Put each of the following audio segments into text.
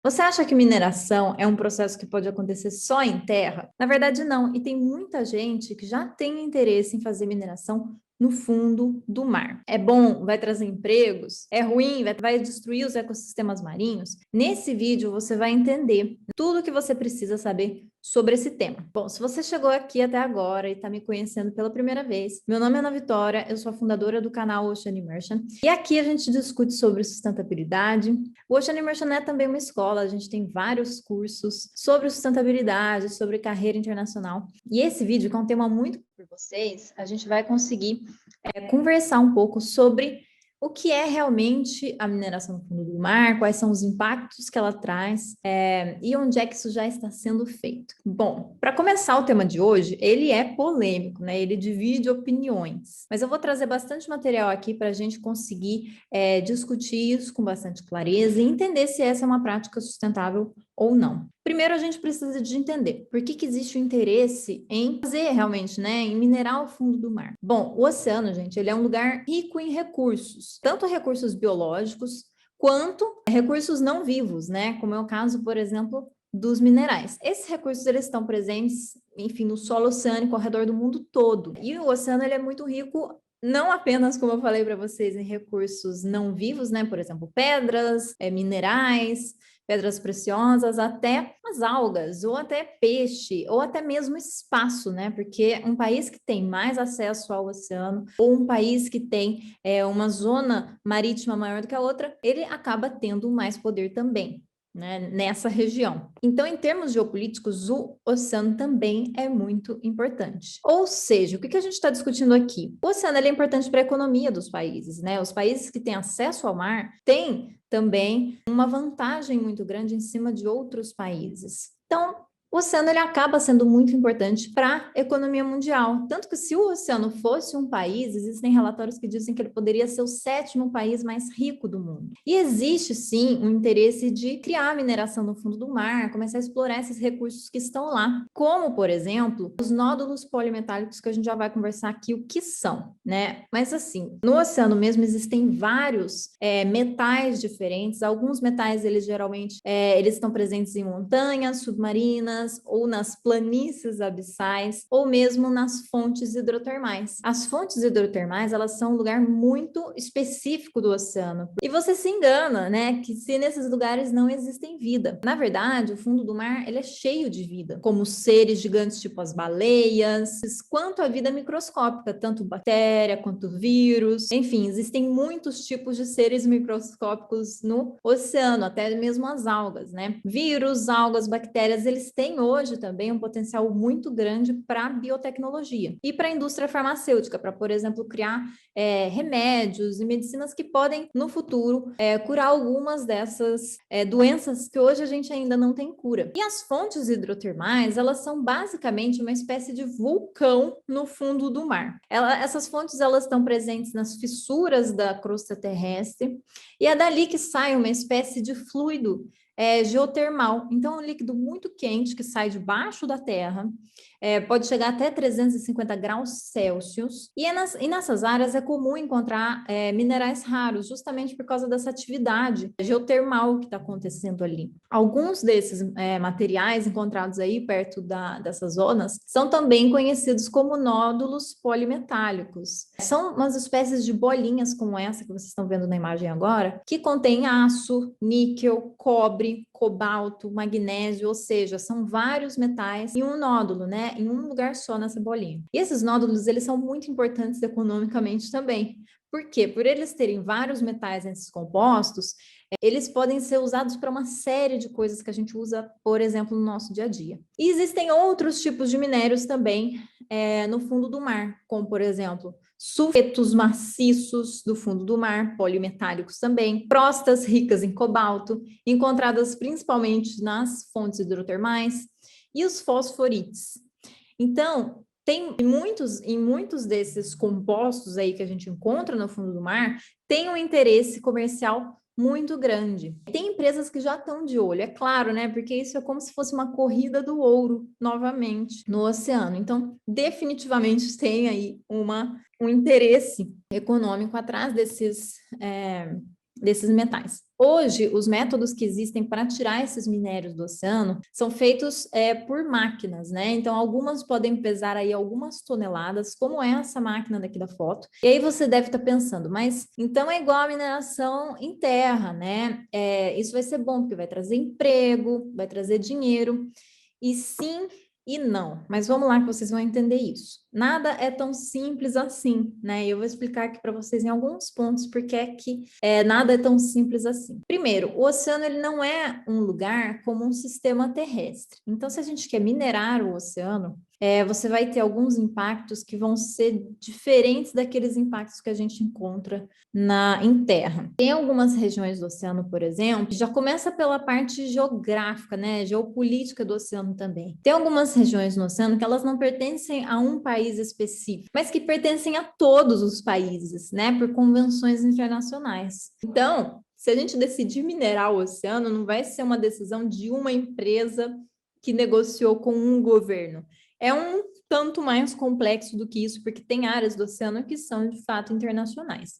Você acha que mineração é um processo que pode acontecer só em terra? Na verdade, não. E tem muita gente que já tem interesse em fazer mineração no fundo do mar. É bom? Vai trazer empregos? É ruim? Vai destruir os ecossistemas marinhos? Nesse vídeo você vai entender tudo o que você precisa saber sobre esse tema. Bom, se você chegou aqui até agora e está me conhecendo pela primeira vez, meu nome é Ana Vitória, eu sou a fundadora do canal Ocean Immersion e aqui a gente discute sobre sustentabilidade. O Ocean Immersion é também uma escola, a gente tem vários cursos sobre sustentabilidade, sobre carreira internacional. E esse vídeo, que é um tema muito por vocês, a gente vai conseguir conversar um pouco sobre o que é realmente a mineração no fundo do mar, quais são os impactos que ela traz, e onde é que isso já está sendo feito. Bom, para começar o tema de hoje, ele é polêmico, né? Ele divide opiniões, mas eu vou trazer bastante material aqui para a gente conseguir discutir isso com bastante clareza e entender se essa é uma prática sustentável ou não. Primeiro, a gente precisa de entender por que existe o interesse em fazer realmente, né, em minerar o fundo do mar. Bom, o oceano, gente, ele é um lugar rico em recursos, tanto recursos biológicos quanto recursos não vivos, né, como é o caso, por exemplo, dos minerais. Esses recursos, eles estão presentes, enfim, no solo oceânico ao redor do mundo todo. E o oceano, ele é muito rico não apenas, como eu falei para vocês, em recursos não vivos, né? Por exemplo, pedras, minerais, pedras preciosas, até as algas, ou até peixe, ou até mesmo espaço, né? Porque um país que tem mais acesso ao oceano, ou um país que tem uma zona marítima maior do que a outra, ele acaba tendo mais poder também, né, nessa região. Então, em termos geopolíticos, o oceano também é muito importante. Ou seja, o que a gente está discutindo aqui? O oceano é importante para a economia dos países, né? Os países que têm acesso ao mar têm também uma vantagem muito grande em cima de outros países. Então, o oceano ele acaba sendo muito importante para a economia mundial. Tanto que se o oceano fosse um país, existem relatórios que dizem que ele poderia ser o 7º país mais rico do mundo. E existe, sim, um interesse de criar mineração no fundo do mar, começar a explorar esses recursos que estão lá. Como, por exemplo, os nódulos polimetálicos, que a gente já vai conversar aqui o que são, né? Mas, assim, no oceano mesmo existem vários metais diferentes. Alguns metais, eles geralmente eles estão presentes em montanhas submarinas, ou nas planícies abissais, ou mesmo nas fontes hidrotermais. As fontes hidrotermais, elas são um lugar muito específico do oceano. E você se engana, né, que se nesses lugares não existem vida. Na verdade, o fundo do mar, ele é cheio de vida, como seres gigantes tipo as baleias, quanto a vida microscópica, tanto bactéria quanto vírus. Enfim, existem muitos tipos de seres microscópicos no oceano, até mesmo as algas, né? Vírus, algas, bactérias, eles têm hoje também um potencial muito grande para a biotecnologia e para a indústria farmacêutica, para, por exemplo, criar remédios e medicinas que podem, no futuro, curar algumas dessas doenças que hoje a gente ainda não tem cura. E as fontes hidrotermais, elas são basicamente uma espécie de vulcão no fundo do mar. Essas fontes, elas estão presentes nas fissuras da crosta terrestre e é dali que sai uma espécie de fluido geotermal. Então, é um líquido muito quente que sai debaixo da terra, pode chegar até 350 graus Celsius, e nessas áreas é comum encontrar minerais raros, justamente por causa dessa atividade geotermal que está acontecendo ali. Alguns desses materiais encontrados aí perto dessas zonas são também conhecidos como nódulos polimetálicos. São umas espécies de bolinhas como essa que vocês estão vendo na imagem agora, que contém aço, níquel, cobre, cobalto, magnésio, ou seja, são vários metais em um nódulo, né? Em um lugar só nessa bolinha. E esses nódulos, eles são muito importantes economicamente também. Por quê? Por eles terem vários metais nesses compostos, eles podem ser usados para uma série de coisas que a gente usa, por exemplo, no nosso dia a dia. E existem outros tipos de minérios também no fundo do mar, como, por exemplo, sulfetos maciços do fundo do mar, polimetálicos também, crostas ricas em cobalto, encontradas principalmente nas fontes hidrotermais, e os fosforites. Então, tem em muitos desses compostos aí que a gente encontra no fundo do mar, tem um interesse comercial muito grande. Tem empresas que já estão de olho, é claro, né? Porque isso é como se fosse uma corrida do ouro novamente no oceano. Então, definitivamente tem aí um interesse econômico atrás desses metais. Hoje, os métodos que existem para tirar esses minérios do oceano são feitos por máquinas, né? Então, algumas podem pesar aí algumas toneladas, como é essa máquina daqui da foto. E aí você deve estar pensando, mas então é igual a mineração em terra, né? Isso vai ser bom, porque vai trazer emprego, vai trazer dinheiro. E sim e não, mas vamos lá que vocês vão entender isso. Nada é tão simples assim, né? Eu vou explicar aqui para vocês em alguns pontos porque é que nada é tão simples assim. Primeiro, o oceano ele não é um lugar como um sistema terrestre. Então, se a gente quer minerar o oceano, você vai ter alguns impactos que vão ser diferentes daqueles impactos que a gente encontra em terra. Tem algumas regiões do oceano, por exemplo, que já começa pela parte geográfica, né? Geopolítica do oceano também. Tem algumas regiões no oceano que elas não pertencem a um país específico, mas que pertencem a todos os países, né? Por convenções internacionais. Então, se a gente decidir minerar o oceano, não vai ser uma decisão de uma empresa que negociou com um governo. É um tanto mais complexo do que isso, porque tem áreas do oceano que são, de fato, internacionais.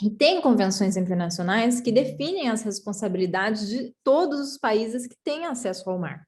E tem convenções internacionais que definem as responsabilidades de todos os países que têm acesso ao mar.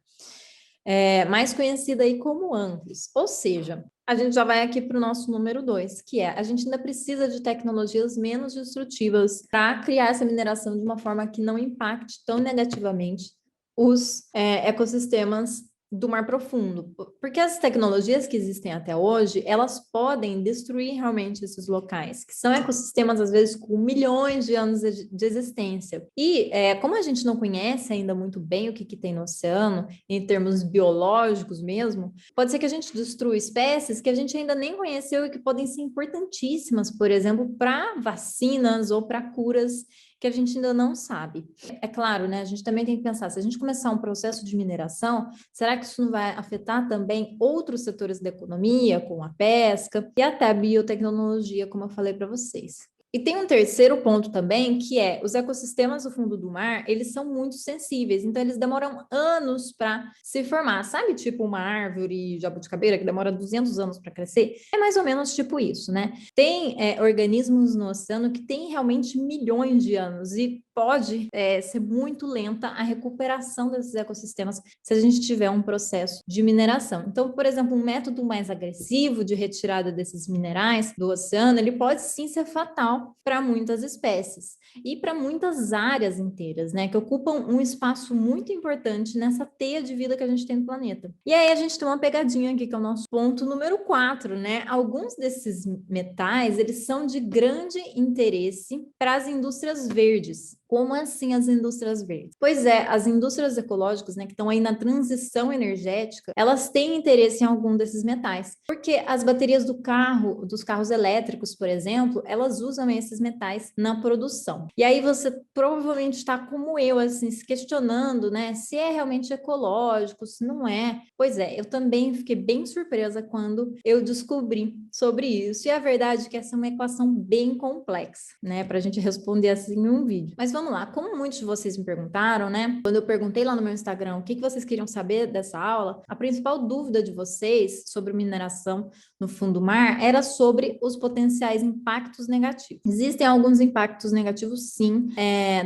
Mais conhecida aí como ANCLOS. Ou seja, a gente já vai aqui para o nosso número 2, que é a gente ainda precisa de tecnologias menos destrutivas para criar essa mineração de uma forma que não impacte tão negativamente os ecossistemas do mar profundo, porque as tecnologias que existem até hoje, elas podem destruir realmente esses locais, que são ecossistemas, às vezes, com milhões de anos de existência. E como a gente não conhece ainda muito bem o que tem no oceano, em termos biológicos mesmo, pode ser que a gente destrua espécies que a gente ainda nem conheceu e que podem ser importantíssimas, por exemplo, para vacinas ou para curas que a gente ainda não sabe. É claro, né? A gente também tem que pensar, se a gente começar um processo de mineração, será que isso não vai afetar também outros setores da economia, como a pesca e até a biotecnologia, como eu falei para vocês? E tem um terceiro ponto também, que é os ecossistemas do fundo do mar, eles são muito sensíveis, então eles demoram anos para se formar. Sabe, tipo uma árvore jabuticabeira que demora 200 anos para crescer? É mais ou menos tipo isso, né? Tem organismos no oceano que têm realmente milhões de anos e pode ser muito lenta a recuperação desses ecossistemas se a gente tiver um processo de mineração. Então, por exemplo, um método mais agressivo de retirada desses minerais do oceano, ele pode sim ser fatal para muitas espécies e para muitas áreas inteiras, né, que ocupam um espaço muito importante nessa teia de vida que a gente tem no planeta. E aí a gente tem uma pegadinha aqui, que é o nosso ponto número 4, né? Alguns desses metais, eles são de grande interesse para as indústrias verdes. Como assim as indústrias verdes? Pois é, as indústrias ecológicas, né, que estão aí na transição energética, elas têm interesse em algum desses metais, porque as baterias dos carros elétricos, por exemplo, elas usam esses metais na produção. E aí você provavelmente está como eu, assim, se questionando, né, se é realmente ecológico, se não é. Pois é, eu também fiquei bem surpresa quando eu descobri sobre isso. E a verdade é que essa é uma equação bem complexa, né, para a gente responder assim em um vídeo. Mas vamos lá, como muitos de vocês me perguntaram, né? Quando eu perguntei lá no meu Instagram o que vocês queriam saber dessa aula, a principal dúvida de vocês sobre mineração no fundo do mar era sobre os potenciais impactos negativos. Existem alguns impactos negativos, sim,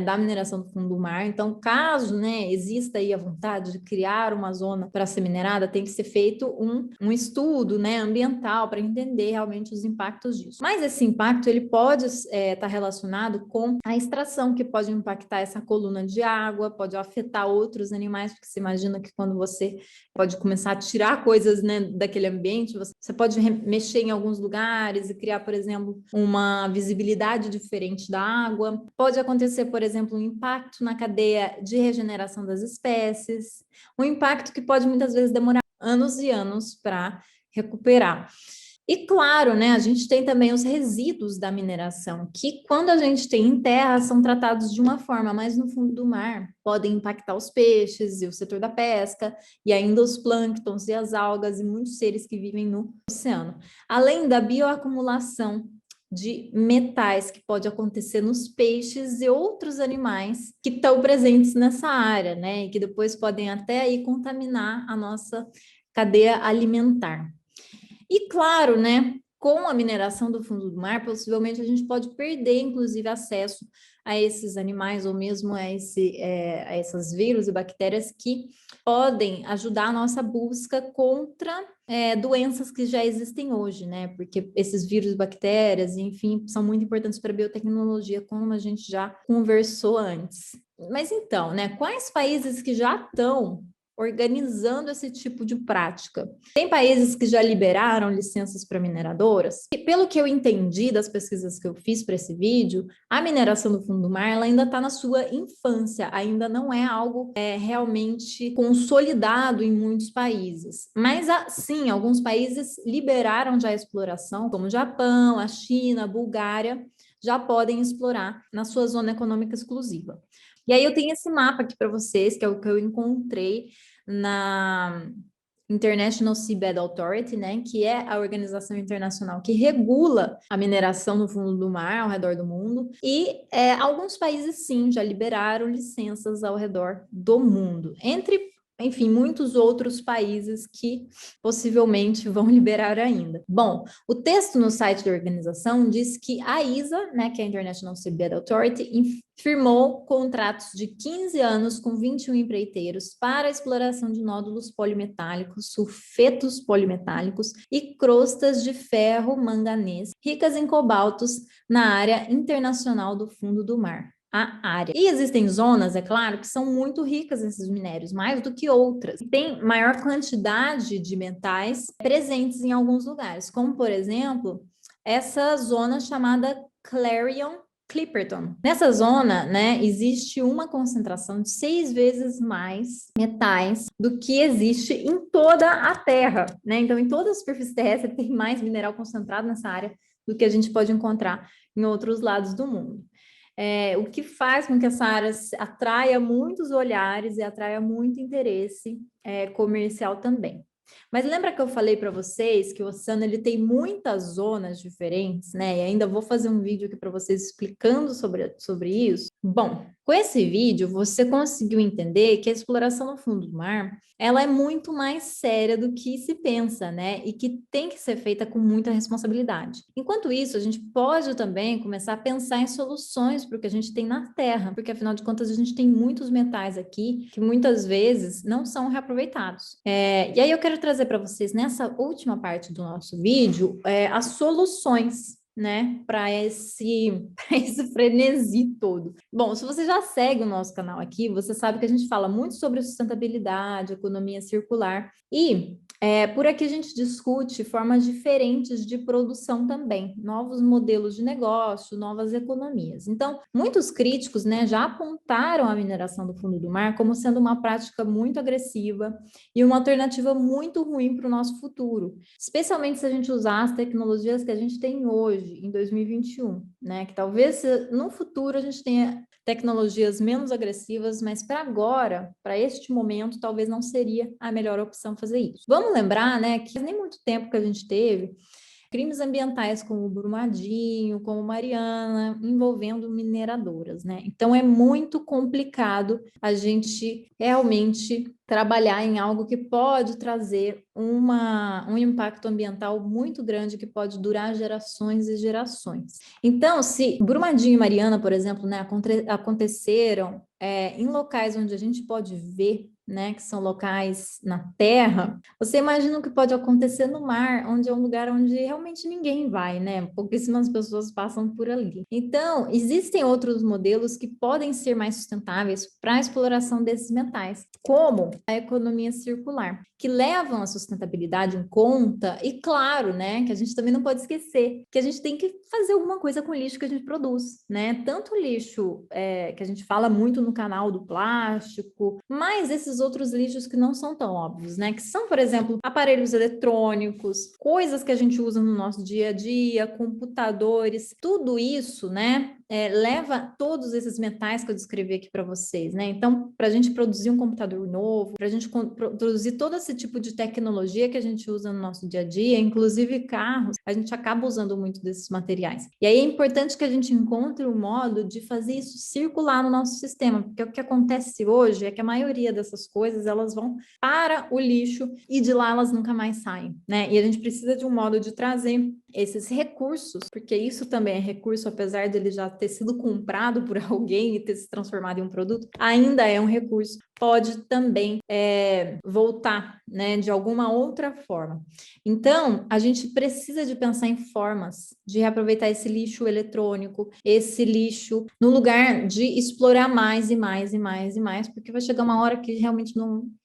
da mineração do fundo do mar. Então, caso, né, exista aí a vontade de criar uma zona para ser minerada, tem que ser feito um estudo, né, ambiental para entender realmente os impactos disso. Mas esse impacto ele pode estar relacionado com a extração, que pode impactar essa coluna de água, pode afetar outros animais, porque você imagina que quando você pode começar a tirar coisas, né, daquele ambiente, você pode mexer em alguns lugares e criar, por exemplo, uma visibilidade diferente da água. Pode acontecer, por exemplo, um impacto na cadeia de regeneração das espécies, um impacto que pode muitas vezes demorar anos e anos para recuperar. E claro, né, a gente tem também os resíduos da mineração, que quando a gente tem em terra são tratados de uma forma, mas no fundo do mar podem impactar os peixes e o setor da pesca, e ainda os plânctons e as algas e muitos seres que vivem no oceano. Além da bioacumulação de metais que pode acontecer nos peixes e outros animais que estão presentes nessa área, né, e que depois podem até aí contaminar a nossa cadeia alimentar. E claro, né, com a mineração do fundo do mar, possivelmente a gente pode perder, inclusive, acesso a esses animais ou mesmo a essas vírus e bactérias que podem ajudar a nossa busca contra doenças que já existem hoje, né? Porque esses vírus, bactérias, enfim, são muito importantes para a biotecnologia, como a gente já conversou antes. Mas então, né? Quais países que já estão organizando esse tipo de prática? Tem países que já liberaram licenças para mineradoras. E pelo que eu entendi das pesquisas que eu fiz para esse vídeo, a mineração do fundo do mar ela ainda está na sua infância, ainda não é algo realmente consolidado em muitos países. Mas sim, alguns países liberaram já a exploração, como o Japão, a China, a Bulgária, já podem explorar na sua zona econômica exclusiva. E aí eu tenho esse mapa aqui para vocês, que é o que eu encontrei na International Seabed Authority, né, que é a organização internacional que regula a mineração no fundo do mar ao redor do mundo. E alguns países, sim, já liberaram licenças ao redor do mundo. Enfim, muitos outros países que possivelmente vão liberar ainda. Bom, o texto no site da organização diz que a ISA, né, que é a International Seabed Authority, firmou contratos de 15 anos com 21 empreiteiros para a exploração de nódulos polimetálicos, sulfetos polimetálicos e crostas de ferro manganês ricas em cobaltos na área internacional do fundo do mar. A área. E existem zonas, é claro, que são muito ricas nesses minérios, mais do que outras. Tem maior quantidade de metais presentes em alguns lugares, como, por exemplo, essa zona chamada Clarion Clipperton. Nessa zona, né, existe uma concentração de 6 vezes mais metais do que existe em toda a Terra, né? Então, em toda a superfície terrestre tem mais mineral concentrado nessa área do que a gente pode encontrar em outros lados do mundo. O que faz com que essa área atraia muitos olhares e atraia muito interesse comercial também. Mas lembra que eu falei para vocês que o oceano ele tem muitas zonas diferentes, né? E ainda vou fazer um vídeo aqui para vocês explicando sobre isso. Bom, com esse vídeo você conseguiu entender que a exploração no fundo do mar ela é muito mais séria do que se pensa, né? E que tem que ser feita com muita responsabilidade. Enquanto isso, a gente pode também começar a pensar em soluções para o que a gente tem na Terra, porque afinal de contas a gente tem muitos metais aqui que muitas vezes não são reaproveitados. E aí eu quero trazer para vocês nessa última parte do nosso vídeo as soluções, né, para esse frenesi todo. Bom, se você já segue o nosso canal aqui, você sabe que a gente fala muito sobre sustentabilidade, economia circular e por aqui a gente discute formas diferentes de produção também, novos modelos de negócio, novas economias. Então, muitos críticos, né, já apontaram a mineração do fundo do mar como sendo uma prática muito agressiva e uma alternativa muito ruim para o nosso futuro, especialmente se a gente usar as tecnologias que a gente tem hoje, em 2021, né, que talvez no futuro a gente tenha tecnologias menos agressivas, mas para agora, para este momento, talvez não seria a melhor opção fazer isso. Vamos lembrar, né, que nem muito tempo que a gente teve crimes ambientais como Brumadinho, como Mariana, envolvendo mineradoras, né? Então é muito complicado a gente realmente trabalhar em algo que pode trazer um impacto ambiental muito grande que pode durar gerações e gerações. Então, se Brumadinho e Mariana, por exemplo, né, aconteceram em locais onde a gente pode ver, né, que são locais na terra, você imagina o que pode acontecer no mar, onde é um lugar onde realmente ninguém vai, né? Pouquíssimas pessoas passam por ali. Então, existem outros modelos que podem ser mais sustentáveis para a exploração desses metais, como a economia circular, que levam a sustentabilidade em conta e, claro, né, que a gente também não pode esquecer que a gente tem que fazer alguma coisa com o lixo que a gente produz, né? Tanto o lixo que a gente fala muito no canal do plástico, mas esses outros lixos que não são tão óbvios, né? Que são, por exemplo, aparelhos eletrônicos, coisas que a gente usa no nosso dia a dia, computadores, tudo isso, né? Leva todos esses metais que eu descrevi aqui para vocês, né? Então, para a gente produzir um computador novo, para a gente produzir todo esse tipo de tecnologia que a gente usa no nosso dia a dia, inclusive carros, a gente acaba usando muito desses materiais. E aí é importante que a gente encontre um modo de fazer isso circular no nosso sistema, porque o que acontece hoje é que a maioria dessas coisas, elas vão para o lixo e de lá elas nunca mais saem, né? E a gente precisa de um modo de trazer esses recursos, porque isso também é recurso, apesar dele já ter sido comprado por alguém e ter se transformado em um produto, ainda é um recurso, pode também voltar, né, de alguma outra forma. Então, a gente precisa de pensar em formas de reaproveitar esse lixo eletrônico, esse lixo, no lugar de explorar mais e mais e mais e mais, porque vai chegar uma hora que realmente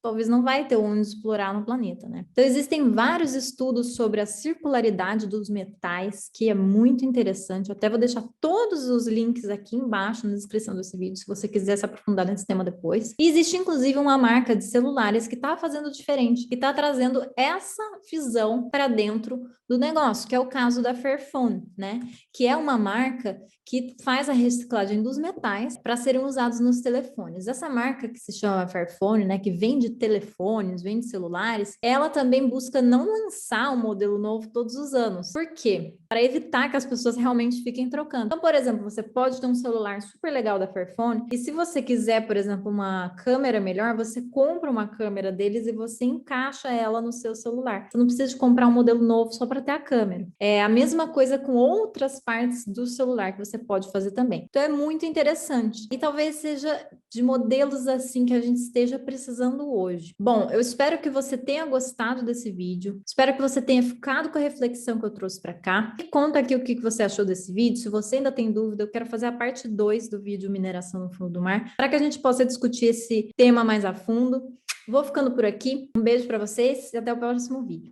talvez não vai ter onde explorar no planeta, né? Então, existem vários estudos sobre a circularidade dos metais, que é muito interessante. Eu até vou deixar todos os links aqui embaixo na descrição desse vídeo, se você quiser se aprofundar nesse tema depois. E existe, inclusive, uma marca de celulares que está fazendo diferente, que está trazendo essa visão para dentro do negócio, que é o caso da Fairphone, né? Que é uma marca que faz a reciclagem dos metais para serem usados nos telefones. Essa marca que se chama Fairphone, né, que vende telefones, vende celulares, ela também busca não lançar um modelo novo todos os anos. Por quê? Para evitar que as pessoas realmente fiquem trocando. Então, por exemplo, você pode ter um celular super legal da Fairphone e se você quiser, por exemplo, uma câmera melhor, você compra uma câmera deles e você encaixa ela no seu celular. Você não precisa de comprar um modelo novo só para ter a câmera. É a mesma coisa com outras partes do celular que você pode fazer também. Então é muito interessante e talvez seja de modelos assim que a gente esteja precisando hoje. Bom, eu espero que você tenha gostado desse vídeo. Espero que você tenha ficado com a reflexão que eu trouxe para cá. Me conta aqui o que você achou desse vídeo. Se você ainda tem dúvida, eu quero fazer a parte 2 do vídeo Mineração no Fundo do Mar, para que a gente possa discutir esse tema mais a fundo. Vou ficando por aqui. Um beijo para vocês e até o próximo vídeo.